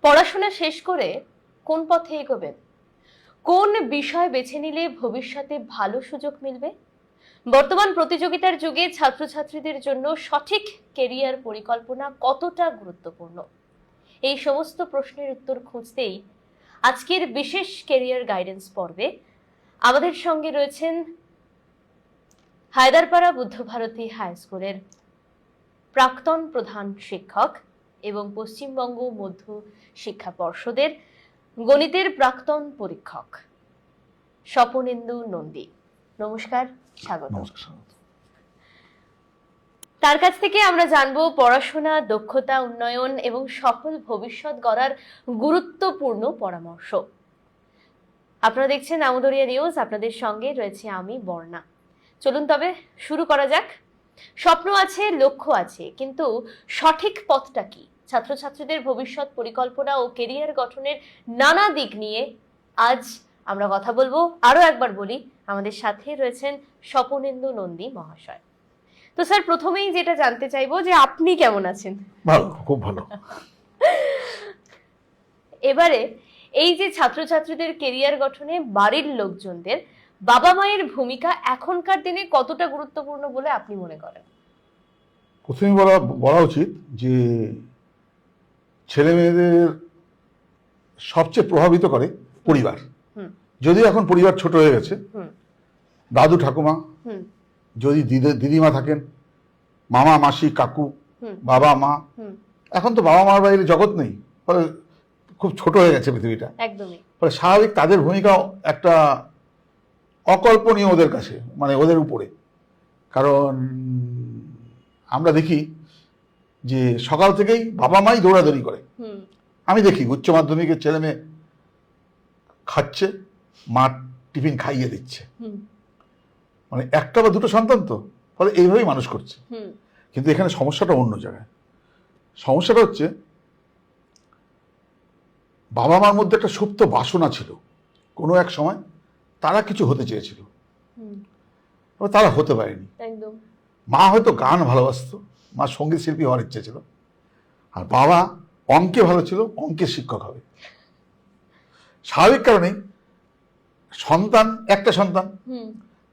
পড়াশোনা শেষ করে কোন পথে এগোবেন, কোন বিষয় বেছে নিলে ভবিষ্যতে ভালো সুযোগ মিলবে? বর্তমান প্রতিযোগিতার যুগে ছাত্রছাত্রীদের জন্য সঠিক কেরিয়ার পরিকল্পনা কতটা গুরুত্বপূর্ণ, এই সমস্ত প্রশ্নের উত্তর খুঁজতেই আজকের বিশেষ কেরিয়ার গাইডেন্স পর্বে আমাদের সঙ্গে রয়েছেন হায়দারপাড়া বুদ্ধভারতী হাই স্কুলের প্রাক্তন প্রধান শিক্ষক এবং পশ্চিমবঙ্গ মধ্য শিক্ষা পর্ষদের গণিতের প্রাক্তন পরীক্ষক স্বপনেন্দু নন্দী। নমস্কার, স্বাগত। তার কাছ থেকে আমরা জানবো পড়াশোনা, দক্ষতা উন্নয়ন এবং সফল ভবিষ্যৎ গড়ার গুরুত্বপূর্ণ পরামর্শ। আপনারা দেখছেন আমদরিয়া নিউজ, আপনাদের সঙ্গে রয়েছে আমি বর্ণা। চলুন তবে শুরু করা যাক। স্বপ্ন আছে, লক্ষ্য আছে, কিন্তু সঠিক পথটা কি? ছাত্রছাত্রীদের ভবিষ্যৎ পরিকল্পনা ও কেরিয়ার গঠনের নানা দিক নিয়ে আজ আমরা কথা বলবো। আরো একবার বলি, আমাদের সাথে রয়েছেন স্বপনেন্দু নন্দী মহাশয়। তো স্যার, প্রথমেই যেটা জানতে চাইবো যে আপনি কেমন আছেন? ভালো, খুব ভালো। এবারে এই যে ছাত্রছাত্রীদের কেরিয়ার গঠনে বাড়ির লোকজনদের, বাবা মায়ের ভূমিকা এখনকার দিনে কতটা গুরুত্বপূর্ণ বলে আপনি মনে করেন? প্রথমে বলা উচিত যে ছেলে মেয়েদের সবচেয়ে প্রভাবিত করে পরিবার। যদিও এখন পরিবার ছোট হয়ে গেছে, দাদু ঠাকুমা, যদি দিদিমা থাকেন, মামা মাসি কাকু, বাবা মা, এখন তো বাবা মার বাইরে জগৎ নেই, ফলে খুব ছোট হয়ে গেছে পৃথিবীটা। একদমই। ফলে স্বাভাবিক তাদের ভূমিকাও একটা অকল্পনীয় ওদের কাছে, মানে ওদের উপরে। কারণ আমরা দেখি যে সকাল থেকেই বাবা মাই দৌড়াদৌড়ি করে। আমি দেখি উচ্চ মাধ্যমিকের ছেলে মেয়ে খাচ্ছে, মা টিফিন খাইয়ে দিচ্ছে, মানে একটা বা দুটো সন্তান, তো ফলে এইভাবেই মানুষ করছে। কিন্তু এখানে সমস্যাটা অন্য জায়গায়। সমস্যাটা হচ্ছে বাবা মার মধ্যে একটা সুপ্ত বাসনা ছিল, কোনো এক সময় তারা কিছু হতে চেয়েছিল, তারা হতে পারেনি। মা হয়তো গান ভালোবাসতো, মা সঙ্গীত শিল্পী হওয়ার ইচ্ছে ছিল, আর বাবা অঙ্কে ভালো ছিল, অঙ্কের শিক্ষক হবে। স্বাভাবিক কারণেই সন্তান, একটা সন্তান,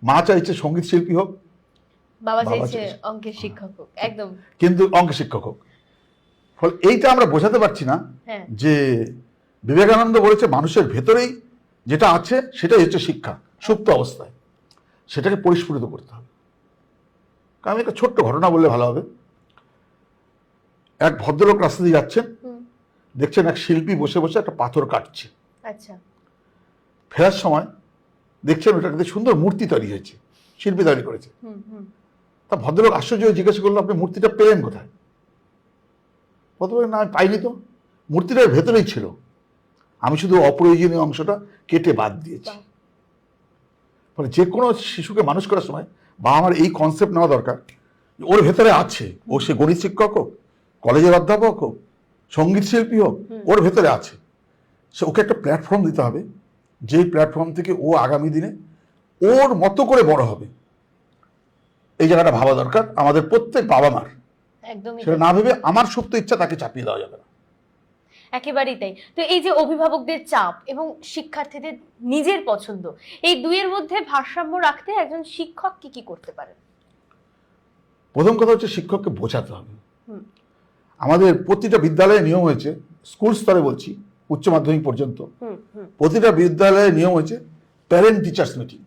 মা চাইছে সঙ্গীত শিল্পী হোক, বাবা চাইছে অঙ্কের শিক্ষক হোক। একদম, কিন্তু অঙ্কের শিক্ষক হোক। ফলে এইটা আমরা বোঝাতে পারছি না যে বিবেকানন্দ বলেছে মানুষের ভেতরেই যেটা আছে সেটাই হচ্ছে শিক্ষা, সুপ্ত অবস্থায় সেটাকে পরিস্ফুটিত করতে হবে। আমি একটা ছোট্ট ঘটনা বললে ভালো হবে। এক ভদ্রলোক রাস্তা দিয়ে যাচ্ছেন, দেখছেন এক শিল্পী বসে বসে একটা পাথর কাটছে। আচ্ছা। ফেরার সময় দেখছেন ওটাতে সুন্দর মূর্তি তৈরি হয়েছে, শিল্পী তৈরি করেছে। তা ভদ্রলোক আশ্চর্য হয়ে জিজ্ঞাসা করলো, আপনি মূর্তিটা পেলেন কোথায়? ভদ্রলোক, না আমি পাইনি তো, মূর্তিটার ভেতরেই ছিল, আমি শুধু অপ্রয়োজনীয় অংশটা কেটে বাদ দিয়েছি। ফলে যে কোনো শিশুকে মানুষ করার সময় বাবা মার এই কনসেপ্ট নেওয়া দরকার, ওর ভেতরে আছে, ও সে গণিত শিক্ষক হোক, কলেজের অধ্যাপক হোক, সঙ্গীত শিল্পী হোক, ওর ভেতরে আছে। সে ওকে একটা প্ল্যাটফর্ম দিতে হবে, যেই প্ল্যাটফর্ম থেকে ও আগামী দিনে ওর মতো করে বড় হবে। এই জায়গাটা ভাবা দরকার আমাদের প্রত্যেক বাবা মার। একদমই। সেটা না ভেবে আমার সুপ্ত ইচ্ছা তাকে চাপিয়ে দেওয়া যাবে না। একেবারেই তাই। তো এই যে অভিভাবকদের চাপ এবং শিক্ষার্থীদের নিজের পছন্দ, এই দুইয়ের মধ্যে ভারসাম্য রাখতে একজন শিক্ষক কি কি করতে পারেন? প্রথম কথা হচ্ছে শিক্ষককে বোঝাতে হবে। আমাদের প্রতিটা বিদ্যালয়ে নিয়ম হয়েছে, স্কুল স্তরে বলছি, উচ্চ মাধ্যমিক পর্যন্ত প্রতিটা বিদ্যালয়ে নিয়ম হয়েছে প্যারেন্ট টিচার্স মিটিং।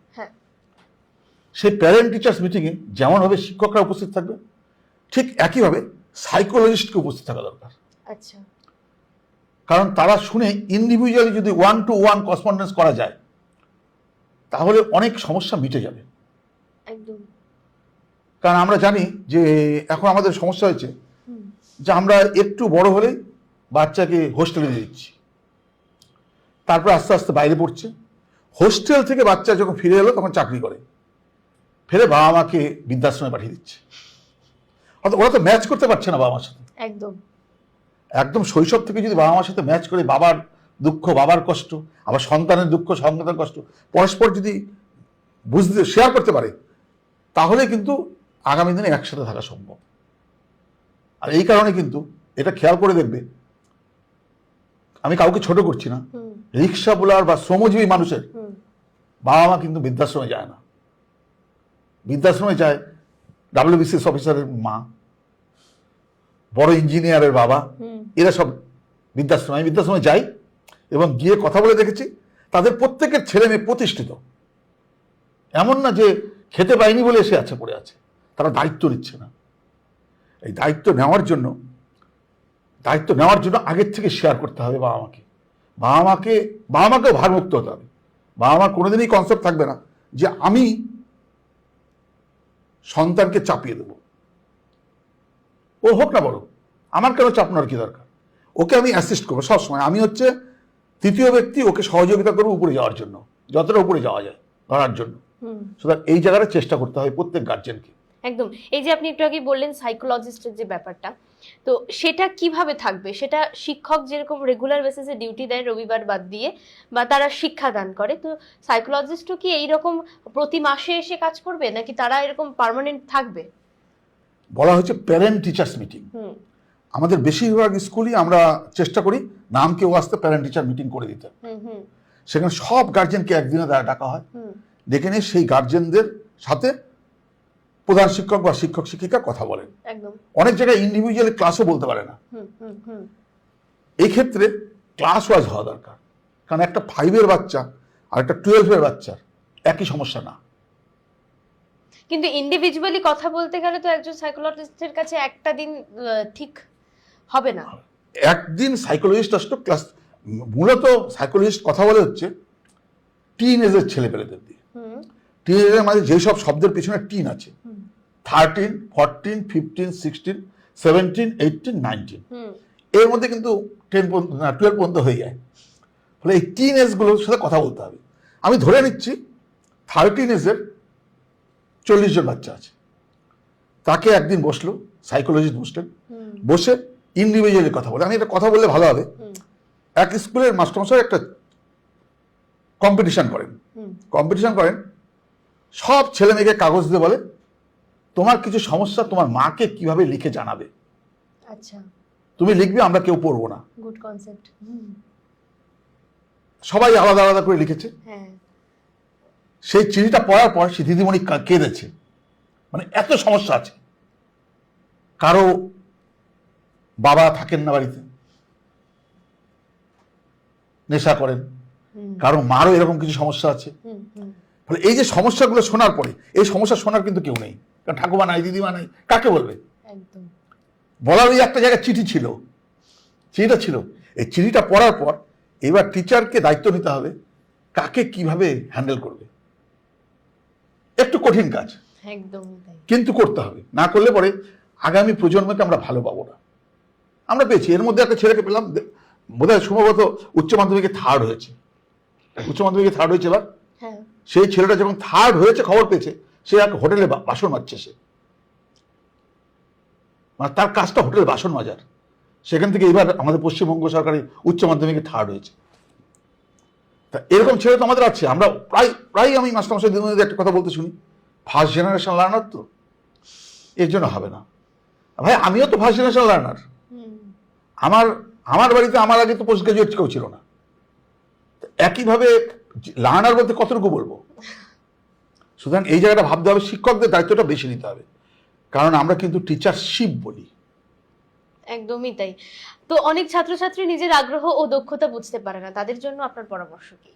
সেই প্যারেন্ট টিচার্স মিটিংয়ে যেমনভাবে শিক্ষকরা উপস্থিত থাকবে, ঠিক একইভাবে সাইকোলজিস্টকে উপস্থিত থাকা দরকার। আচ্ছা। কারণ তারা শুনে ইন্ডিভিজুয়ালি যদি 1-to-1 করেসপন্ডেন্স করা যায়, তাহলে অনেক সমস্যা মিটে যাবে। একদম। কারণ আমরা জানি যে এখন আমাদের সমস্যা হয়েছে যে আমরা একটু বড় হলেই বাচ্চাকে হোস্টেলে দিয়ে দিচ্ছি, তারপর আস্তে আস্তে বাইরে পড়ছে, হোস্টেল থেকে বাচ্চা যখন ফিরে এলো তখন চাকরি করে, ফেরে বাবা মাকে বৃদ্ধাশ্রমে পাঠিয়ে দিচ্ছে। অর্থাৎ ওরা তো ম্যাচ করতে পারছে না বাবা মার সাথে। একদম একদম শৈশব থেকে যদি বাবা মার সাথে ম্যাচ করে, বাবার দুঃখ বাবার কষ্ট, আবার সন্তানের দুঃখ সন্তানের কষ্ট পরস্পর যদি বুঝতে শেয়ার করতে পারে, তাহলে কিন্তু আগামী দিনে একসাথে থাকা সম্ভব। আর এই কারণে কিন্তু এটা খেয়াল করে দেখবে, আমি কাউকে ছোট করছি না, হুম রিক্সা বোলার বা শ্রমজীবী মানুষের হুম বাবা মা কিন্তু বৃদ্ধাশ্রমে যায় না। বৃদ্ধাশ্রমে যায় ডাব্লিউবিসিএস অফিসারের মা, বড় ইঞ্জিনিয়ারের বাবা, হুম এরা সব বৃদ্ধাশ্রমে। আমি বৃদ্ধাশ্রমে যাই এবং গিয়ে কথা বলে দেখেছি তাদের প্রত্যেকের ছেলে মেয়ে প্রতিষ্ঠিত। এমন না যে খেতে পায়নি বলে এসে আছে পড়ে আছে, তারা দায়িত্ব নিচ্ছে না। এই দায়িত্ব নেওয়ার জন্য আগের থেকে শেয়ার করতে হবে বাবা মাকেও ভারমুক্ত হতে হবে। বাবা মা কোনোদিনই কনসেপ্ট থাকবে না যে আমি সন্তানকে চাপিয়ে দেব, ও হোক না বড়, আমার কেন চাপানোর কি দরকার, ওকে আমি অ্যাসিস্ট করবো সবসময়। আমি হচ্ছে তৃতীয় ব্যক্তি, ওকে সহযোগিতা করবো উপরে যাওয়ার জন্য, যতটা উপরে যাওয়া যায় ধরার জন্য। হুম সুতরাং এই জায়গাটা চেষ্টা করতে হয় প্রত্যেক গার্জেনকে। একদম। এই যে আপনি একটু আগে বললেন সাইকোলজিস্টের যে ব্যাপারটা, তো সেটা কিভাবে থাকবে? সেটা শিক্ষক যেরকম রেগুলার বেসিসে ডিউটি দেয় রবিবার বাদ দিয়ে, বা তারা শিক্ষাদান করে, তো সাইকোলজিস্টও কি এইরকম প্রতি মাসে এসে কাজ করবে, নাকি তারা এরকম পার্মানেন্ট থাকবে? বলা হচ্ছে প্যারেন্ট টিচার্স মিটিং। হুম আমাদের বেশিরভাগ স্কুলই আমরা চেষ্টা করি নাম কেউ আসতে প্যারেন্ট টিচার মিটিং করে দিতে। হুম হুম সেখানে সব গার্জেনকে একদিনে ডাকা হয়, হুম ডেকে নিয়ে সেই গার্জেনদের সাথে প্রধান শিক্ষক বা শিক্ষক শিক্ষিকা কথা বলেন। একদম। অনেক জায়গায় ইন্ডিভিজুয়ালি ক্লাসও বলতে পারে না। হুম হুম হুম এই ক্ষেত্রে ক্লাস ওয়াইজ হওয়া দরকার, কারণ একটা 5-এর বাচ্চা আর একটা 12-এর বাচ্চার একই সমস্যা না। কিন্তু ইন্ডিভিজুয়ালি কথা বলতে গেলে তো একজন সাইকোলজিস্টের কাছে একটা দিন ঠিক হবে না। একদিন সাইকোলজিস্ট আসতো ক্লাস, মূলত সাইকোলজিস্ট কথা বলে হচ্ছে টিন এজের ছেলেপেলেদের দিয়ে। হুম টিন এজের মাঝে যেসব শব্দের পিছনে টিন আছে, হুম 13, 14, 15, 16, 17, 18, 19, হুম এর মধ্যে কিন্তু 12 পর্যন্ত হয়ে যায়। ফলে এই টিন এজগুলোর সাথে কথা বলতে হবে। আমি ধরে নিচ্ছি 13 এজের 40 জন বাচ্চা আছে, তাকে একদিন বসলো সাইকোলজিস্ট, বসলেন, হুম বসে ইন্ডিভিজুয়ালি কথা বলে। আমি এটা কথা বললে ভালো হবে। হুম এক স্কুলের মাস্টারমশাই একটা কম্পিটিশন করেন, সব ছেলে মেয়েকে কাগজ দিয়ে বলে তোমার কিছু সমস্যা তোমার মাকে কিভাবে লিখে জানাবে, আচ্ছা, তুমি লিখবে, আমরা কেউ পড়বো না। Good concept. সবাই আলাদা আলাদা করে লিখেছে। হ্যাঁ সেই চিঠিটা পড়ার পর সে দিদিমণি কেঁদেছে, মানে এত সমস্যা আছে। কারো বাবা থাকেন না বাড়িতে, নেশা করেন, হুম কারো মারও এরকম কিছু সমস্যা আছে। হুম হুম ফলে এই যে সমস্যাগুলো শোনার পরে, এই সমস্যা শোনার কিন্তু কেউ নেই, কারণ ঠাকুমা নাই, দিদিমা নাই, কাকে বলবে? একদম। বলার ওই একটা জায়গায় চিঠিটা ছিল। এই চিঠিটা পড়ার পর এবার টিচারকে দায়িত্ব নিতে হবে কাকে কিভাবে হ্যান্ডেল করবে। একটু কঠিন কাজ, একদমই তাই। কিন্তু করতে হবে, না করলে পরে আগামী প্রজন্মকে আমরা ভালো পাবো না। আমরা পেয়েছি, এর মধ্যে একটা ছেলেকে পেলাম, বোধহয় সম্ভবত উচ্চ মাধ্যমিকে থার্ড হয়েছে এবার। হ্যাঁ সেই ছেলেটা যখন থার্ড হয়েছে খবর পেয়েছে, সে এক হোটেলে বাসন মাজছে। সে মানে তার কাজটা হোটেলে বাসন মাজার। সেখান থেকে এবার আমাদের পশ্চিমবঙ্গ সরকারি উচ্চ মাধ্যমিকে থার্ড হয়েছে। তা এরকম ছেলে তো আমাদের আছে। আমরা প্রায় আমি মাস্টারমশাই দিদিমণিদের একটা কথা বলতে শুনি, ফার্স্ট জেনারেশন লার্নার তো, এর জন্য হবে না। ভাই আমিও তো ফার্স্ট জেনারেশন লার্নার। হুম আমার বাড়িতে আমার আগে তো পোস্ট গ্রাজুয়েট কেউ ছিল না। একইভাবে লার্নার বলতে কতটুকু বলবো? সুতরাং এই জায়গাটা ভাবতে হবে, শিক্ষকদের দায়িত্বটা বেশি নিতে হবে, কারণ আমরা কিন্তু টিচারশিপ বলি। একদমই তাই। তো অনেক ছাত্রছাত্রী নিজের আগ্রহ ও দক্ষতা বুঝতে পারে না, তাদের জন্য আপনার পরামর্শ কি?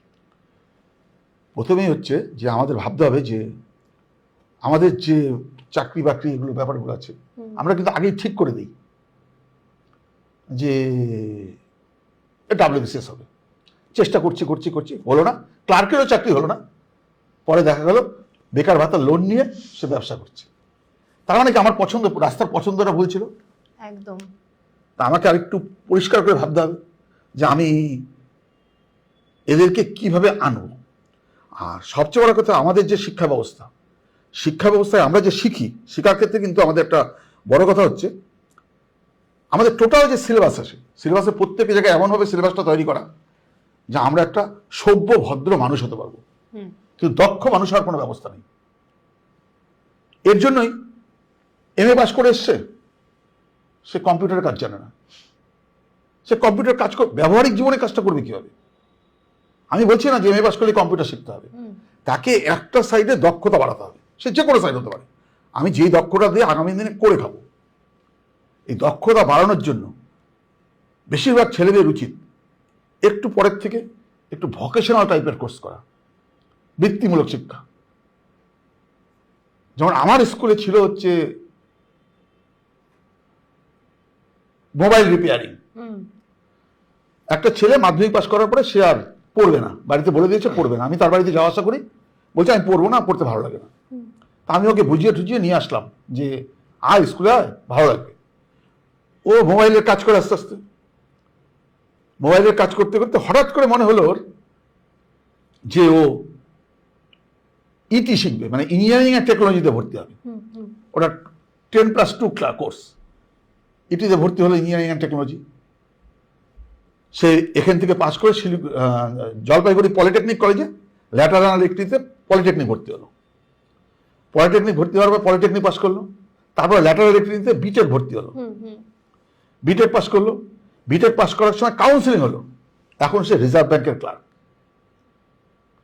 প্রথমেই হচ্ছে যে আমাদের ভাবতে হবে যে আমাদের যে চাকরি বাকরি এগুলো ব্যাপারগুলো আছে, আমরা কিন্তু আগেই ঠিক করে দিই যে ডাব্লিউবিসিএস হবে, চেষ্টা করছি হলো না, ক্লার্কেরও চাকরি হলো না, পরে দেখা গেল বেকার ভাতা লোন নিয়ে সে ব্যবসা করছে। তার মানে কি আমার রাস্তার পছন্দটা ভুল ছিল? একদম। তা আমাকে আরেকটু পরিষ্কার করে ভাবতে হবে যে আমি এদেরকে কিভাবে আনবো। আর সবচেয়ে বড় কথা, আমাদের যে শিক্ষা ব্যবস্থায় আমরা যে শেখার ক্ষেত্রে কিন্তু আমাদের একটা বড় কথা হচ্ছে, আমাদের টোটাল যে সিলেবাস আছে, সিলেবাসের প্রত্যেক জায়গায় এমনভাবে সিলেবাসটা তৈরি করা যে আমরা একটা সভ্য ভদ্র মানুষ হতে পারবো, কিন্তু দক্ষ মানুষ হওয়ার কোনো ব্যবস্থা নেই। এর জন্যই MA পাস করে এসছে, সে কম্পিউটারের কাজ জানে না, সে কম্পিউটার কাজ ব্যবহারিক জীবনে কাজটা করবে কিভাবে? আমি বলছি না যে এমএ পাস করলে কম্পিউটার শিখতে হবে, তাকে একটা সাইডে দক্ষতা বাড়াতে হবে, সে যে কোনো সাইড হতে পারে। আমি যেই দক্ষতা দিয়ে আগামী দিনে করে খাবো, এই দক্ষতা বাড়ানোর জন্য বেশিরভাগ ছেলেদের উচিত একটু পরের থেকে একটু ভোকেশনাল টাইপের কোর্স করা, বৃত্তিমূলক শিক্ষা। যেমন আমার স্কুলে ছিল হচ্ছে মোবাইল রিপেয়ারিং। একটা ছেলে মাধ্যমিক পাস করার পরে সে আর পড়বে না, বাড়িতে বলে দিয়েছে পড়বে না। আমি তার বাড়িতে যাওয়া আসা করি, বলছে আমি পড়বো না, পড়তে ভালো লাগে না। তা আমি ওকে বুঝিয়ে টুঝিয়ে নিয়ে আসলাম যে আয় স্কুলে আয়, ভালো লাগবে। ও মোবাইলের কাজ করে আস্তে আস্তে, মোবাইলের কাজ করতে করতে হঠাৎ করে মনে হলো ওর যে ও ইটি শিখবে, মানে ইঞ্জিনিয়ারিং অ্যান্ড টেকনোলজিতে ভর্তি হবে। ওটা 10+2 কোর্স, ইটিতে ভর্তি হলো, ইঞ্জিনিয়ারিং অ্যান্ড টেকনোলজি। সে এখান থেকে পাস করে জলপাইগুড়ি পলিটেকনিক কলেজে ল্যাটারাল ইলেকট্রিতে পলিটেকনিক ভর্তি হলো। পলিটেকনিক ভর্তি হওয়ার পর পলিটেকনিক পাস করলো, তারপর ল্যাটারাল ইলেকট্রিতে বিটেক ভর্তি হলো, বিটেক পাস করলো। বিটেক পাস করার সময় কাউন্সিলিং হলো, এখন সে রিজার্ভ ব্যাংকের ক্লার্ক।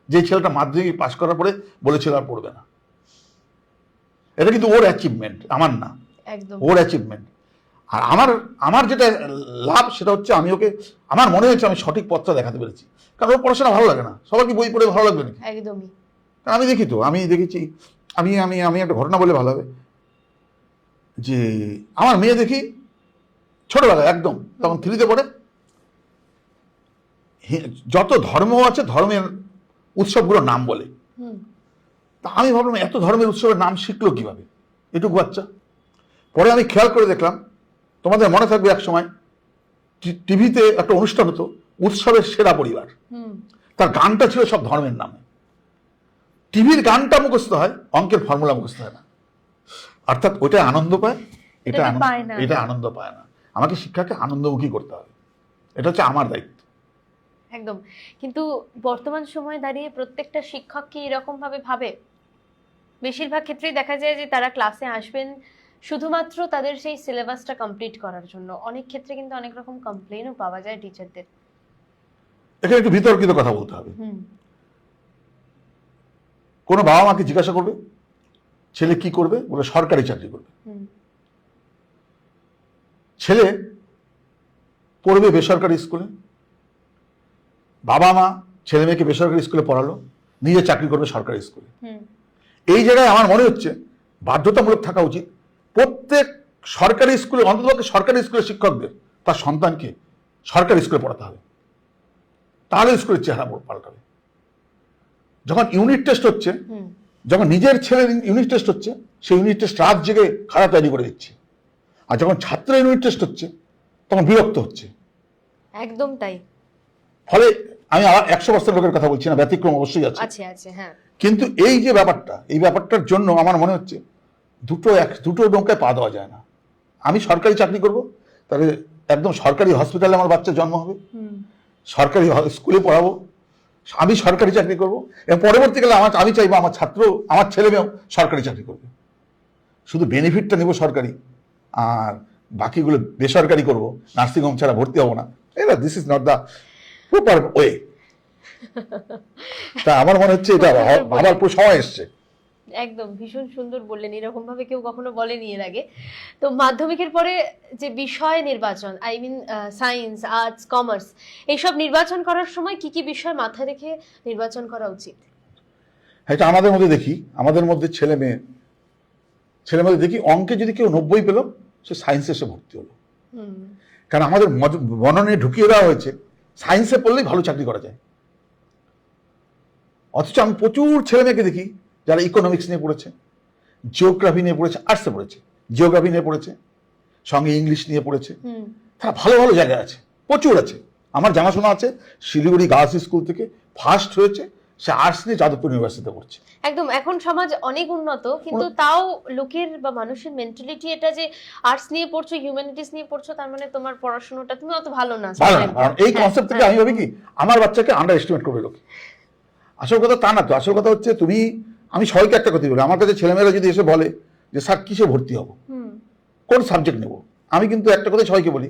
যে ছেলেটা মাধ্যমিক পাস করার পরে বলেছিল আর পড়বে না। এটা কিন্তু ওর অ্যাচিভমেন্ট, আমার না, ওর অ্যাচিভমেন্ট। আর আমার যেটা লাভ সেটা হচ্ছে আমি ওকে, আমার মনে হয়েছে আমি সঠিক পথটা দেখাতে পেরেছি। কারণ ওর পড়াশোনা ভালো লাগে না, সবার কি বই পড়ে ভালো লাগবে নাকি? একদমই। আমি দেখি তো, আমি দেখেছি, আমি আমি আমি একটা ঘটনা বলে ভালো হবে, যে আমার মেয়ে দেখি ছোটবেলায় একদম তখন 3তে পড়ে, যত ধর্ম আছে ধর্মের উৎসবগুলোর নাম বলে। তা আমি ভাবলাম এত ধর্মের উৎসবের নাম শিখলো কিভাবে এটুকু বাচ্চা? পরে আমি খেয়াল করে দেখলাম, তোমাদের মনে থাকবে এক সময় টিভিতে একটা অনুষ্ঠান হতো, উৎসবের সেরা পরিবার, তার গানটা ছিল সব ধর্মের নামে। টিভির গানটা মুখস্থ হয়, অঙ্কের ফর্মুলা মুখস্থ হয় না। অর্থাৎ ওইটা আনন্দ পায়, এটা আনন্দ পায় না। আমাকে শিক্ষাকে আনন্দমুখী করতে হবে, এটা হচ্ছে আমার দায়িত্ব। একদম। কিন্তু বর্তমান সময়ে দাঁড়িয়ে প্রত্যেকটা শিক্ষক কি এরকম ভাবে ভাবে? বেশিরভাগ ক্ষেত্রেই দেখা যায় যে তারা ক্লাসে আসবেন শুধুমাত্র তাদের সেই সিলেবাসটা কমপ্লিট করার জন্য। অনেক ক্ষেত্রে কিন্তু অনেক রকম কমপ্লেনও পাওয়া যায় টিচারদের। এখানে একটু বিতর্কিত কথা বলতে হবে। কোনো বাবা মাকে জিজ্ঞাসা করবে ছেলে কি করবে, বলে সরকারি চাকরি করবে। ছেলে পড়বে বেসরকারি স্কুলে, বাবা মা ছেলে মেয়েকে বেসরকারি স্কুলে পড়ালো, নিজে চাকরি করবে সরকারি স্কুলে। এই জায়গায় আমার মনে হচ্ছে বাধ্যতামূলক থাকা উচিত প্রত্যেক সরকারি স্কুলে, অন্ততপক্ষে সরকারি স্কুলের শিক্ষকদের তার সন্তানকে সরকারি স্কুলে পড়াতে হবে, তাহলে স্কুলের চেহারা পাল্টাবে। যখন ইউনিট টেস্ট হচ্ছে, যখন নিজের ছেলের ইউনিট টেস্ট হচ্ছে, সেই ইউনিট টেস্ট রাত জেগে খারাপ তৈরি করে দিচ্ছে। আর যখন ছাত্রের ইউনিট টেস্ট হচ্ছে তখন বিরক্ত হচ্ছে। একদম তাই। ফলে আমি 100% লোকের কথা বলছি না, ব্যতিক্রম অবশ্যই আছে, হ্যাঁ। কিন্তু এই যে ব্যাপারটা, এই ব্যাপারটার জন্য আমার মনে হচ্ছে দুটো নৌকায় পা দেওয়া যায় না। আমি সরকারি চাকরি করব, তাহলে একদম সরকারি হসপিটালে আমার বাচ্চা জন্ম হবে, সরকারি স্কুলে পড়াবো, আমি সরকারি চাকরি করব, এবং পরবর্তীকালে আমি চাইবো আমার আমার ছেলে মেয়েও সরকারি চাকরি করবে। শুধু বেনিফিটটা নেব সরকারি, আর বাকিগুলো বেসরকারি করব, নার্সিংহোম ছাড়া ভর্তি হবো না, এটা this is not the proper way. তা আমার মনে হচ্ছে এটা ভাবার পুরো সময় এসছে। একদম ভীষণ সুন্দর বললেন, এরকম ভাবে কেউ কখনো বলেনি এর আগে। তো মাধ্যমিকের পরে যে বিষয় নির্বাচন, I mean science, arts, commerce, এইসব নির্বাচন করার সময় কি কি বিষয় মাথায় রেখে নির্বাচন করা উচিত? এটা আমাদের মধ্যে দেখি, আমাদের মধ্যে ছেলে মেয়ে দেখি অঙ্কে যদি কেউ 90 পেল, সে সায়েন্সে এসে ভর্তি হলো। কারণ আমাদের মননে ঢুকিয়ে দেওয়া হয়েছে সায়েন্সে পড়লেই ভালো চাকরি করা যায়। অথচ আমি প্রচুর ছেলে মেয়েকে দেখি যারা ইকোনমিক্স নিয়ে পড়েছে, জিওগ্রাফি নিয়ে পড়েছে, আর্টসে পড়েছে, জিওগ্রাফি নিয়ে পড়েছে, সঙ্গে ইংলিশ নিয়ে পড়েছে, তারা ভালো ভালো জায়গায় আছে, প্রচুর আছে। আমার জানাশোনা আছে শিলিগুড়ি গার্লস স্কুল থেকে ফার্স্ট হয়েছে, সে আর্টস নিয়ে যাদবপুর ইউনিভার্সিটিতে পড়ছে। একদম। এখন সমাজ অনেক উন্নত, কিন্তু তাও লোকের বা মানুষের মেন্টালিটি এটা যে আর্টস নিয়ে পড়ছো, হিউম্যানিটিস নিয়ে পড়ছো, তার মানে তোমার পড়াশোনাটা তুমি অত ভালো না। এই কনসেপ্ট থেকে আমি ভাবি কি আমার বাচ্চাকে আন্ডার এস্টিমেট করবে লোকে। আসল কথা তা না তো, আসল কথা হচ্ছে আমি সবাইকে একটা কথা বলি, আমার কাছে ছেলেমেয়েরা যদি এসে বলে যে স্যার কিসে ভর্তি হবো, কোন সাবজেক্ট নেব, আমি কিন্তু একটা কথা সবাইকে বলি,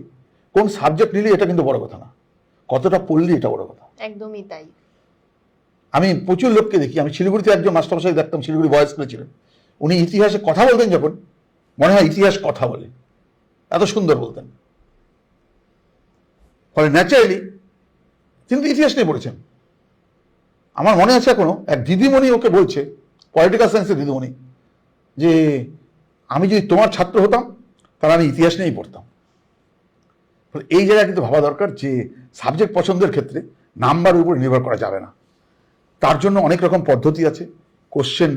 কোন সাবজেক্ট নিলে এটা কিন্তু বড় কথা না, কতটা পড়লি এটা বড় কথা। একদমই তাই। আমি প্রচুর লোককে দেখি, আমি শিলিগুড়িতে একজন মাস্টারমশাই দেখতাম, শিলিগুড়ি বয়েজ স্কুলে ছিলেন, উনি ইতিহাসে কথা বলতেন যখন, মনে হয় ইতিহাস কথা বলে, এত সুন্দর বলতেন। ফলে ন্যাচারালি তিনি তো ইতিহাস নিয়ে পড়েছেন। আমার মনে আছে এখনো এক দিদিমণি ওকে বলছে, পলিটিক্যাল সায়েন্সের দিদিমণি, যে আমি যদি তোমার ছাত্র হতাম তাহলে আমি ইতিহাস নিয়েই পড়তাম। এই জায়গায় কিন্তু ভাবা দরকার যে সাবজেক্ট পছন্দের ক্ষেত্রে নাম্বারের উপর নির্ভর করা যাবে না। তার জন্য অনেক রকম পদ্ধতি আছে। কোশ্চেন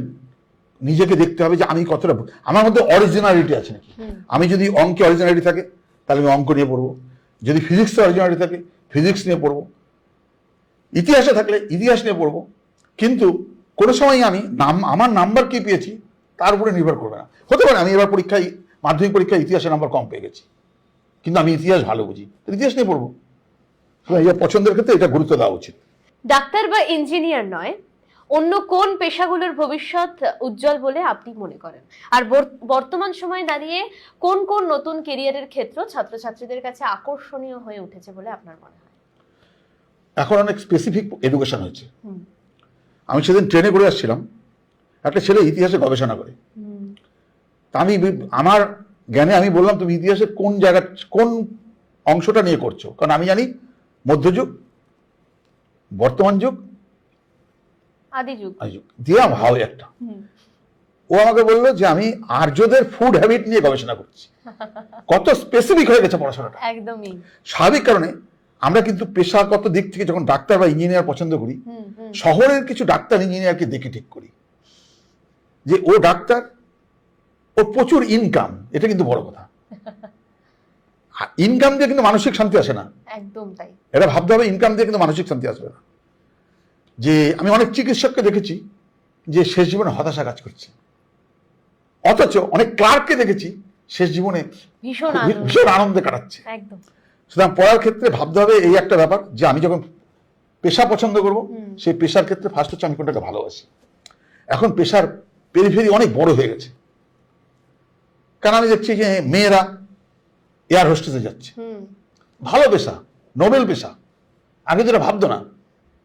নিজেকে দেখতে হবে যে আমি কতটা, আমার মধ্যে অরিজিনালিটি আছে নাকি। আমি যদি অঙ্কে অরিজিনালিটি থাকে তাহলে আমি অঙ্ক নিয়ে পড়বো, যদি ফিজিক্সে অরিজিনালিটি থাকে ফিজিক্স নিয়ে পড়বো, ইতিহাসে থাকলে ইতিহাস নিয়ে পড়বো। কিন্তু কোনো সময় আমি আমার নাম্বার কি পেয়েছি তার উপরে নির্ভর করবে না। হতে পারে আমি এবার পরীক্ষায়, মাধ্যমিক পরীক্ষায় ইতিহাসে নাম্বার কম পেয়ে গেছি, কিন্তু আমি ইতিহাস ভালো বুঝি, ইতিহাস নিয়ে পড়বো। এই পছন্দের ক্ষেত্রে এটা গুরুত্ব দেওয়া উচিত। ডাক্তার বা ইঞ্জিনিয়ার নয়, অন্য কোন পেশাগুলোর ভবিষ্যৎ উজ্জ্বল বলে আপনি মনে করেন? আর বর্তমান সময়ে দাঁড়িয়ে কোন কোন নতুন কেরিয়ারের ক্ষেত্র ছাত্রছাত্রীদের কাছে আকর্ষণীয় হয়ে উঠেছে বলে আপনার মনে হয়? এখন অনেক স্পেসিফিক এডুকেশন হয়েছে। আমি সেদিন ট্রেনে করে আসছিলাম, একটা ছেলে ইতিহাসে গবেষণা করে, তা আমি আমার জ্ঞানে আমি বললাম তুমি ইতিহাসের কোন জায়গা, কোন অংশটা নিয়ে করছো? কারণ আমি জানি মধ্যযুগ, বর্তমান যুগ, আদি যুগ দিয়ে ভাও একটা। ও আমাকে বললো যে আমি আর্যদের ফুড হ্যাবিট নিয়ে গবেষণা করছি। কত স্পেসিফিক হয়ে গেছে পড়াশোনাটা। একদমই স্বাভাবিক কারণে আমরা কিন্তু পেশাগত দিক থেকে যখন ডাক্তার বা ইঞ্জিনিয়ার পছন্দ করি, শহরের কিছু ডাক্তার ইঞ্জিনিয়ারকে দেখে ঠিক করি যে ও ডাক্তার, ও প্রচুর ইনকাম, এটা কিন্তু বড় কথা। ইনকাম দিয়ে কিন্তু মানসিক শান্তি আসে না। একদম তাই। এটা ভাবতে হবে, ইনকাম দিয়ে কিন্তু মানসিক শান্তি আসবে না। যে আমি অনেক চিকিৎসককে দেখেছি যে শেষ জীবনে হতাশা কাজ করছে, অথচ অনেক ক্লার্ককে দেখেছি শেষ জীবনে ভীষণ আনন্দে কাটাচ্ছে। একদম। সুতরাং পড়ার ক্ষেত্রে ভাবতে হবে এই একটা ব্যাপার যে আমি যখন পেশা পছন্দ করব, সেই পেশার ক্ষেত্রে ফার্স্ট হচ্ছে আমি কোনটাকে ভালোবাসি। এখন পেশার পেরিফেরি অনেক বড় হয়ে গেছে, কারণ আমি দেখছি যে মেয়েরা এয়ার হোস্টেসে যাচ্ছে, ভালো পেশা, নোবেল পেশা। আগে যেটা ভাবতো না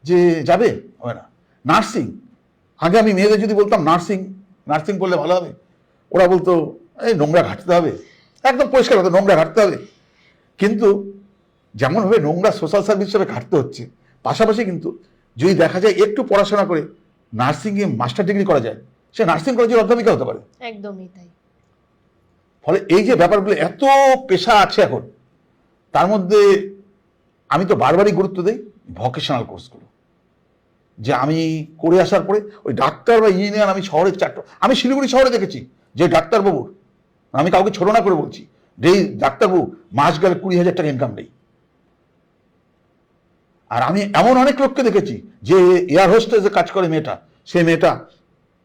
যে যাবে, হবে না। নার্সিং, আগে আমি মেয়েদের যদি বলতাম নার্সিং করলে ভালো হবে, ওরা বলতো এই নোংরা ঘাটতে হবে, একদম পরিষ্কার কথা, নোংরা ঘাটতে হবে। কিন্তু যেমনভাবে নোংরা সোশ্যাল সার্ভিস হিসেবে ঘাটতে হচ্ছে, পাশাপাশি কিন্তু যদি দেখা যায় একটু পড়াশোনা করে নার্সিংয়ে মাস্টার ডিগ্রি করা যায়, সে নার্সিং কলেজের অধ্যাপিকা হতে পারে। একদমই তাই। ফলে এই যে ব্যাপারগুলো, এত পেশা আছে এখন, তার মধ্যে আমি তো বারবারই গুরুত্ব দিই ভকেশনাল কোর্সগুলো। যে আমি করে আসার পরে ওই ডাক্তার বা ইঞ্জিনিয়ার, আমি শহরের আমি শিলিগুড়ি শহরে দেখেছি যে ডাক্তারবাবুর, আমি কাউকে ছোট না করে বলছি, যে ডাক্তারবাবু মাস গেলে 20,000 টাকা ইনকাম নেই। আর আমি এমন অনেক লোককে দেখেছি যে এয়ার হোস্টেসে কাজ করে মেয়েটা, সেই মেয়েটা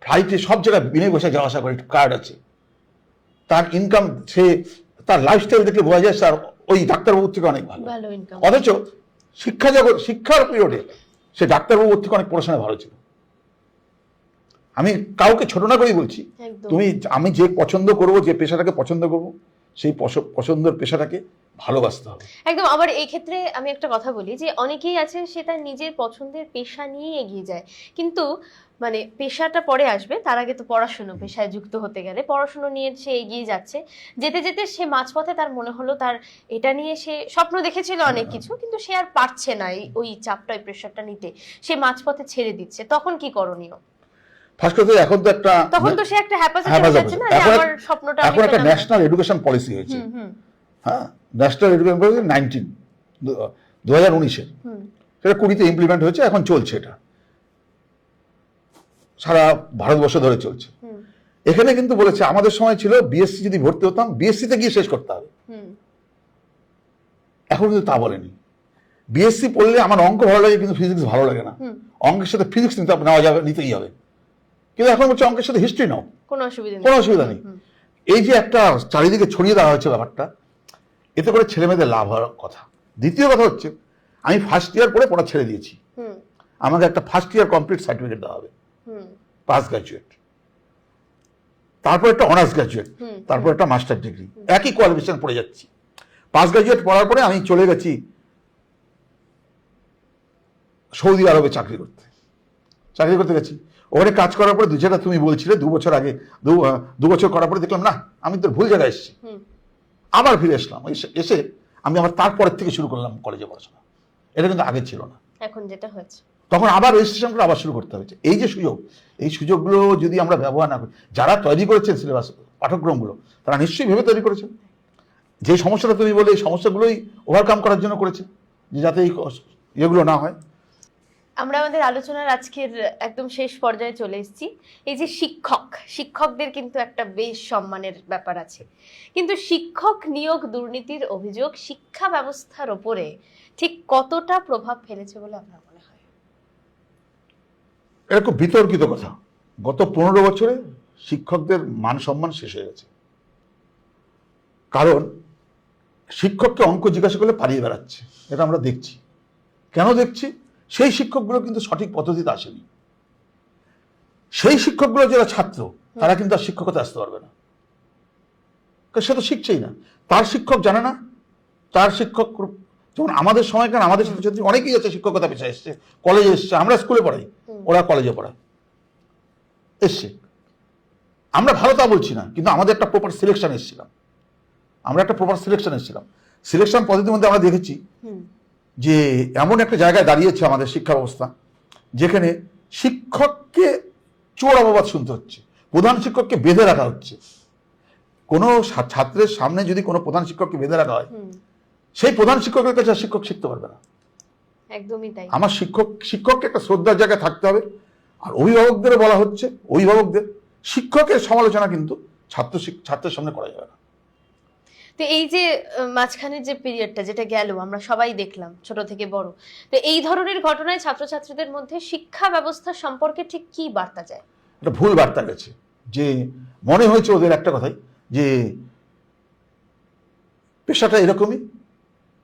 ফ্লাইটে সব জায়গায় বিনে বসে যাওয়া আসা করে, কার্ড আছে, তার ইনকাম, সে তার লাইফস্টাইল দেখে বোঝা যায় স্যার ওই ডাক্তারবাবুর থেকে অনেক ভালো। অথচ শিক্ষার পিরিয়ডে সে ডাক্তারবাবুর থেকে অনেক পড়াশোনা ভালো ছিল। আমি কাউকে ছোট না করেই বলছি, আমি যে পছন্দ করব, যে পেশাটাকে পছন্দ করব, সেই পছন্দের পেশাটাকে ভালোবাসতে হবে। একদম। আবার এই ক্ষেত্রে আমি একটা কথা বলি যে অনেকেই আছে সে তার নিজের পছন্দের পেশা নিয়ে এগিয়ে যায়, কিন্তু মানে পেশাটা পরে আসবে, তার আগে তো পড়াশুনো, পেশায় যুক্ত হতে গেলে পড়াশুনো নিয়ে সে এগিয়ে যাচ্ছে, যেতে যেতে সে মাঝপথে তার মনে হলো তার এটা নিয়ে সে স্বপ্ন দেখেছিল অনেক কিছু, কিন্তু সে আর পারছে না ওই চাপটা, প্রেশারটা নিতে, সে মাঝপথে ছেড়ে দিচ্ছে, তখন কি করণীয়? ফার্স্ট কথা, এখন তো একটা, তখন তো সে একটা হ্যাপাসিটি হয়ে যাচ্ছে না যে আমার স্বপ্নটা, এখন একটা ন্যাশনাল এডুকেশন পলিসি হয়েছে। হ্যাঁ, ন্যাশনাল এডুকেশন পলিসি 2019-এর, সেটা 20-তে ইমপ্লিমেন্ট হয়েছে, এখন চলছে, এটা সারা ভারতবর্ষ ধরে চলছে। এখানে কিন্তু বলেছে আমাদের সময় ছিল বিএসসি যদি ভর্তি হতাম বিএসসিতে গিয়ে শেষ করতে হবে, এখন কিন্তু তা বলেনি। বিএসসি পড়লে আমার অঙ্ক ভালো লাগে কিন্তু ফিজিক্স ভালো লাগে না, অঙ্কের সাথে ফিজিক্স নেওয়া যাবে, নিতেই হবে। কিন্তু এখন হচ্ছে অঙ্কের সাথে হিস্ট্রি নাও, কোনো অসুবিধা নেই। এই যে একটা চারিদিকে ছড়িয়ে দেওয়া হয়েছে ব্যাপারটা, এতে করে ছেলে মেয়েদের লাভ হওয়ার কথা। দ্বিতীয় কথা হচ্ছে, আমি ফার্স্ট ইয়ার পরে পড়া ছেড়ে দিয়েছি, আমাকে একটা ফার্স্ট ইয়ার কমপ্লিট সার্টিফিকেট দেওয়া হবে, পাস গ্রাজুয়েট, তারপর একটা অনার্স গ্রাজুয়েট, তারপর একটা মাস্টার ডিগ্রি, একই কোয়ালিফিকেশন পড়ে যাচ্ছি। পাস গ্রাজুয়েট পড়ার পরে আমি চলে গেছি সৌদি আরবে চাকরি করতে গেছি। ওখানে কাজ করার পরে যেটা তুমি বলছিলে 2 বছর আগে, 2 বছর করার পরে দেখলাম না, আমি তো ভুল জায়গায় এসেছি। আবার ফিরে এসলাম, এসে আমি আবার তারপরের থেকে শুরু করলাম কলেজে পড়াশোনা। এটা কিন্তু আগে ছিল না। এখন যেটা হয়েছে, তখন আবার রেজিস্ট্রেশন করে আবার শুরু করতে হয়েছে। এই যে সুযোগ, এই সুযোগগুলো যদি আমরা ব্যবহার না করি, যারা তৈরি করেছেন সিলেবাস পাঠ্যক্রমগুলো, তারা নিশ্চয়ই ভেবে তৈরি করেছেন। যে সমস্যাটা তুমি বলে, এই সমস্যাগুলোই ওভারকাম করার জন্য করেছে, যে যাতে এই ইয়েগুলো না হয়। আমরা আমাদের আলোচনার আজকের একদম শেষ পর্যায়ে চলে এসেছি। এই যে শিক্ষকদের কিন্তু একটা বেশ সম্মানের ব্যাপার আছে, কিন্তু শিক্ষক নিয়োগ দুর্নীতির অভিযোগ শিক্ষা ব্যবস্থার ওপরে ঠিক কতটা প্রভাব ফেলেছে বলে আপনার মনে হয়? এটা খুব বিতর্কিত কথা। গত 15 বছরে শিক্ষকদের মান সম্মান শেষ হয়ে গেছে। কারণ শিক্ষককে অঙ্ক জিজ্ঞাসা করলে পালিয়ে বেড়াচ্ছে, এটা আমরা দেখছি। কেন দেখছি? সেই শিক্ষকগুলো কিন্তু সঠিক পদ্ধতিতে আসেনি। সেই শিক্ষকগুলো যারা ছাত্র, তারা কিন্তু আর শিক্ষকতা আসতে পারবে না, কারণ সে তো শিখছেই না। তার শিক্ষক জানে না, তার শিক্ষক যেমন আমাদের সময়কার আমাদের ছাত্রছাত্রী অনেকেই আছে শিক্ষকতা পেশায় এসছে, কলেজে এসছে। আমরা স্কুলে পড়াই, ওরা কলেজে পড়ায় এসছে। আমরা ভালো তা বলছি না, কিন্তু আমাদের একটা প্রপার সিলেকশন এসেছিলাম। সিলেকশন পদ্ধতির মধ্যে আমরা দেখেছি যে এমন একটা জায়গায় দাঁড়িয়েছে আমাদের শিক্ষা ব্যবস্থা, যেখানে শিক্ষককে চোর অপবাদ শুনতে হচ্ছে, প্রধান শিক্ষককে বেঁধে রাখা হচ্ছে। কোনো ছাত্রের সামনে যদি কোনো প্রধান শিক্ষককে বেঁধে রাখা হয়, সেই প্রধান শিক্ষকের কাছে শিক্ষক শিখতে পারবে না। একদমই তাই। আমার শিক্ষককে একটা শ্রদ্ধার জায়গায় থাকতে হবে। আর অভিভাবকদের বলা হচ্ছে, অভিভাবকদের শিক্ষকের সমালোচনা কিন্তু ছাত্রের সামনে করা যাবে না। তো এই যে মাঝখানের যে পিরিয়ডটা যেটা গেল, আমরা সবাই দেখলাম ছোট থেকে বড়, তো এই ধরনের ঘটনায় ছাত্রছাত্রীদের মধ্যে শিক্ষা ব্যবস্থা সম্পর্কে ঠিক কি বার্তা যায়? একটা ভুল বার্তা গেছে, যে মনে হয়েছে ওদের একটা কথাই, যে পেশাটা এরকমই,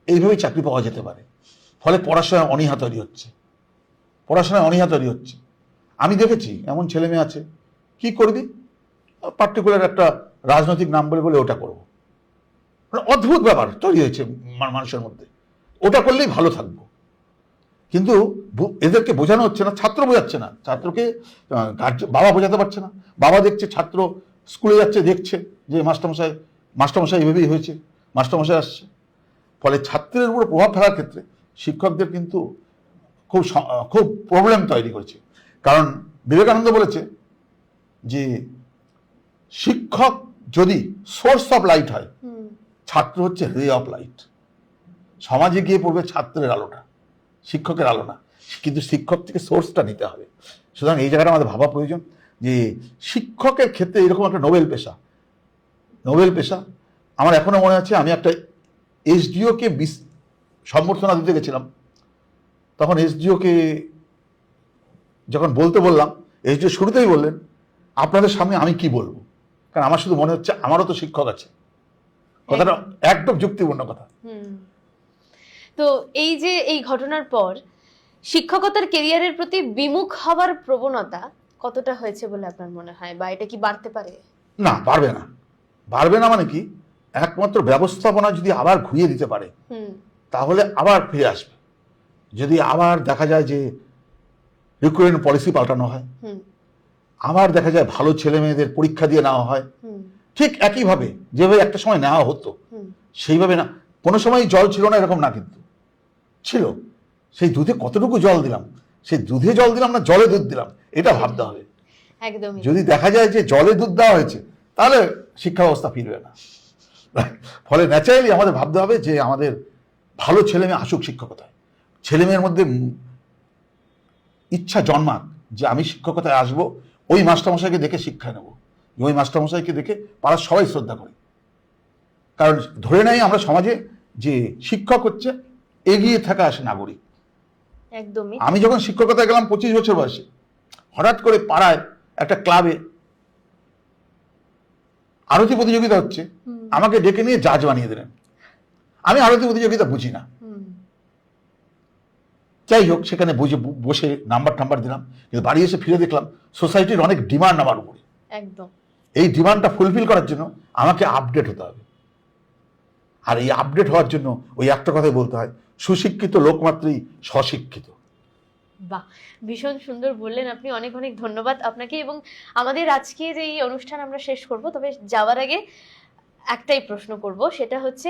এইভাবেই চাকরি পাওয়া যেতে পারে। ফলে পড়াশোনায় অনীহা তৈরি হচ্ছে। আমি দেখেছি এমন ছেলে মেয়ে আছে, কি করবি, পার্টিকুলার একটা রাজনৈতিক নাম বলে ওটা করবো। অদ্ভুত ব্যাপার তৈরি হয়েছে মানুষের মধ্যে, ওটা করলেই ভালো থাকবো। কিন্তু এদেরকে বোঝানো হচ্ছে না, ছাত্র বোঝাচ্ছে না, ছাত্রকে বাবা বোঝাতে পারছে না। বাবা দেখছে ছাত্র স্কুলে যাচ্ছে, দেখছে যে মাস্টারমশাই এভাবেই হয়েছে, মাস্টারমশাই আসছে। ফলে ছাত্রের উপর প্রভাব ফেলার ক্ষেত্রে শিক্ষকদের কিন্তু খুব প্রবলেম তৈরি করেছে। কারণ বিবেকানন্দ বলেছে যে শিক্ষক যদি সোর্স অফ লাইট হয়, ছাত্র হচ্ছে রে অফ লাইট। সমাজে গিয়ে পড়বে ছাত্রের আলোটা, শিক্ষকের আলো না। কিন্তু শিক্ষক থেকে সোর্সটা নিতে হবে। সুতরাং এই জায়গাটা আমাদের ভাবা প্রয়োজন যে শিক্ষকের ক্ষেত্রে এরকম একটা নোবেল পেশা। আমার এখনো মনে আছে, আমি একটা এসডিওকে সম্বর্ধনা দিতে গেছিলাম। তখন এসডিওকে যখন বলতে বললাম, এসডিও শুরুতেই বললেন, আপনাদের সামনে আমি কি বলবো, কারণ আমার শুধু মনে হচ্ছে আমারও তো শিক্ষক আছে। কথাটা একদম যুক্তিপূর্ণ কথা। তো এই যে এই ঘটনার পর শিক্ষকতার ক্যারিয়ারের প্রতি বিমুখ হওয়ার প্রবণতা কতটা হয়েছে বলে আপনার মনে হয়, বা এটা কি বাড়তে পারে? না, বাড়বে না মানে কি, একমাত্র ব্যবস্থাপনা যদি আবার ঘুরিয়ে দিতে পারে, তাহলে আবার ফিরে আসবে। যদি আবার দেখা যায় যে রিক্রুটমেন্ট পলিসি পাল্টানো হয়, আবার দেখা যায় ভালো ছেলে মেয়েদের পরীক্ষা দিয়ে নেওয়া হয়, ঠিক একইভাবে যেভাবে একটা সময় নেওয়া হতো সেইভাবে না। কোনো সময় জল ছিল না এরকম না, কিন্তু ছিল। সেই দুধে কতটুকু জল দিলাম, সেই দুধে জল দিলাম না জলে দুধ দিলাম, এটা ভাবতে হবে। একদমই। যদি দেখা যায় যে জলে দুধ দেওয়া হয়েছে, তাহলে শিক্ষা ব্যবস্থা ফিরবে না। ফলে ন্যাচারালি আমাদের ভাবতে হবে যে আমাদের ভালো ছেলে মেয়ে আসুক শিক্ষকতায়, ছেলে মেয়ের মধ্যে ইচ্ছা জন্মাক যে আমি শিক্ষকতায় আসবো, ওই মাস্টারমশাইকে দেখে শিক্ষা নেব, ওই মাস্টারমশাইকে দেখে পাড়ার সবাই শ্রদ্ধা করে। কারণ ধরে নেই আমরা সমাজে যে শিক্ষক হচ্ছে এগিয়ে থাকা আসে নাগরিক। একদমই। আমি যখন শিক্ষকতায় গেলাম 25 বছর বয়সে, হঠাৎ করে পাড়ায় একটা ক্লাবে আরতি প্রতিযোগিতা হচ্ছে, আমাকে ডেকে নিয়ে জাজ বানিয়ে দিলেন। আমি আরতি প্রতিযোগিতা বুঝি না, যাই হোক সেখানে বসে নাম্বার দিলাম। কিন্তু বাড়ি এসে ফিরে দেখলাম সোসাইটির অনেক ডিমান্ড আমার উপরে। একদম। এই ডিমান্ডটা ফুলফিল করার জন্য আমাকে আপডেট হতে হবে। আর এই আপডেট হওয়ার জন্য ওই একটা কথাই বলতে হয়, সুশিক্ষিত লোক মাত্রই স্বশিক্ষিত। বাহ, ভীষণ সুন্দর বললেন আপনি, অনেক অনেক ধন্যবাদ আপনাকে। এবং আমাদের আজকের এই অনুষ্ঠান আমরা শেষ করব, তবে যাওয়ার আগে একটাই প্রশ্ন করব, সেটা হচ্ছে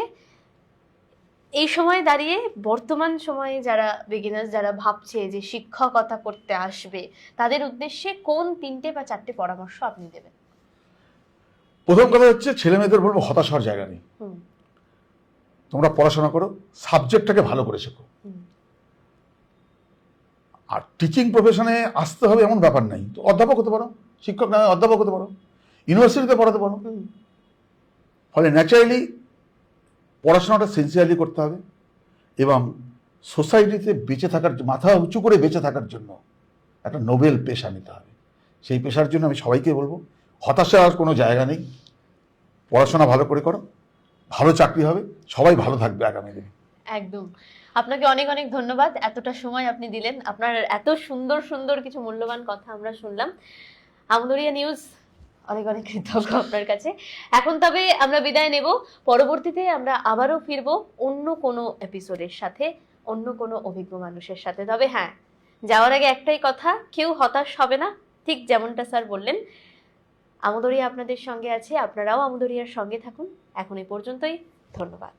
এই সময় দাঁড়িয়ে বর্তমান সময়ে যারা বিগিনার্স, যারা ভাবছে যে শিক্ষকতা করতে আসবে, তাদের উদ্দেশ্যে কোন 3টে বা 4টে পরামর্শ আপনি দেবেন? প্রথম কথা হচ্ছে, ছেলে মেয়েদের বলবো হতাশ হওয়ার জায়গা নেই। তোমরা পড়াশোনা করো, সাবজেক্টটাকে ভালো করে শেখো। আর টিচিং প্রফেশনে আসতে হবে এমন ব্যাপার নাই, তো অধ্যাপক হতে পারো, শিক্ষক না হয় অধ্যাপক হতে পারো, ইউনিভার্সিটিতে পড়াতে পারো। ফলে ন্যাচারালি পড়াশোনাটা সিনসিয়ারলি করতে হবে, এবং সোসাইটিতে বেঁচে থাকার, মাথা উঁচু করে বেঁচে থাকার জন্য একটা নোবেল পেশা নিতে হবে। সেই পেশার জন্য আমি সবাইকে বলবো, হতাশার কোনো জায়গা নেই, পড়াশোনা ভালো করে করো, ভালো চাকরি হবে, সবাই ভালো থাকবে আগামী দিনে। একদম, আপনাকে অনেক অনেক ধন্যবাদ, এতটা সময় আপনি দিলেন, আপনার এত সুন্দর সুন্দর কিছু মূল্যবান কথা আমরা শুনলাম। আমদরিয়া নিউজ অনেক অনেক কৃতজ্ঞ আপনার কাছে। এখন তবে আমরা বিদায় নেব, পরবর্তীতে আমরা আবারও ফিরবো অন্য কোনো এপিসোডের সাথে, অন্য কোনো অভিজ্ঞ মানুষের সাথে। তবে হ্যাঁ, যাওয়ার আগে একটাই কথা, কেউ হতাশ হবে না, ঠিক যেমনটা স্যার বললেন। আমদরিয়া আপনাদের সঙ্গে আছে, আপনারাও আমদরিয়ার সঙ্গে থাকুন। এখন এই পর্যন্তই, ধন্যবাদ।